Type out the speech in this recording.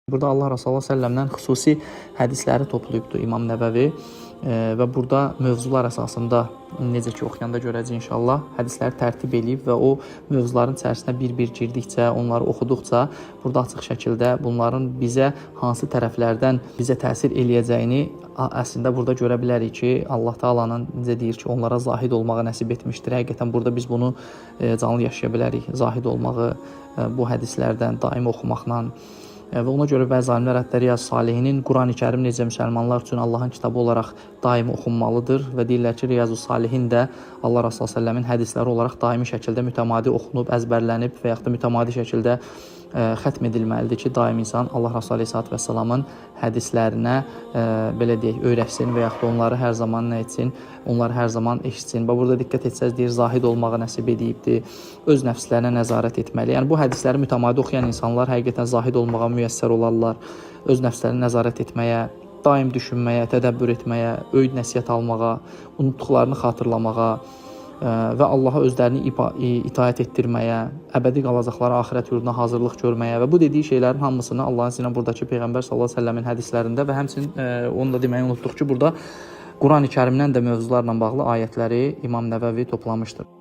Burada Allah Resulü s.ə.v-dən xüsusi hədisləri toplayıbdır İmam Nəvəvi və burada mövzular əsasında, necə ki oxuyanda görəcək inşallah, hədisləri tərtib edib və o mövzuların içərisinə bir-bir girdikcə, onları oxuduqca burada açıq şəkildə bunların bizə hansı tərəflərdən bizə təsir eləyəcəyini əslində burada görə bilərik ki, Allah Taala'nın necə deyir ki, onlara zahid olmağı nəsib etmişdir. Həqiqətən burada biz bunu canlı yaşaya bilərik, zahid olmağı bu hədislərdən daimi oxumaqla. Və ona görə bəzi alimlər hətta Riyaz Salihinin Quran-ı Kərim necə müsəlmanlar üçün Allahın kitabı olaraq daimi oxunmalıdır və deyirlər ki, Riyaz Salihin də Allah Resulü s.ə.v-in hədisləri olaraq daimi şəkildə mütəmadi oxunub, əzbərlənib və yaxud da mütəmadi şəkildə xətm edilməlidir ki, daim insan Allah Resulü s.ə.v-in hədislərinə belə deyək, öyrəşsin və yaxud da onları hər zaman nə etsin, onları hər zaman eşitsin. Və burada diqqət etsəz deyir, zahid olmağı nəsib edibdir, öz nəfslərinə nəzarət etməli. Yəni bu hədisləri mütəmadi oxuyan insanlar həqiqətən zahid olmağa müyəssər olarlar, öz nəfslərinə nəzarət etməyə, daim düşünməyə, tədəbbür etməyə, öyüd nəsihət almağa, unutduqlarını xatırlamağa və Allaha özlərini itaət etdirməyə, əbədi qalacaqları axirət yurduna hazırlıq görməyə və bu dediyi şeylərin hamısını Allahın izni ilə buradakı Peyğəmbər s.ə.v-in hədislərində və həmçinin onu da deməyi unutduq ki, burada Quran-ı Kərimdən də mövzularla bağlı ayətləri İmam Nəvəvi toplamışdır.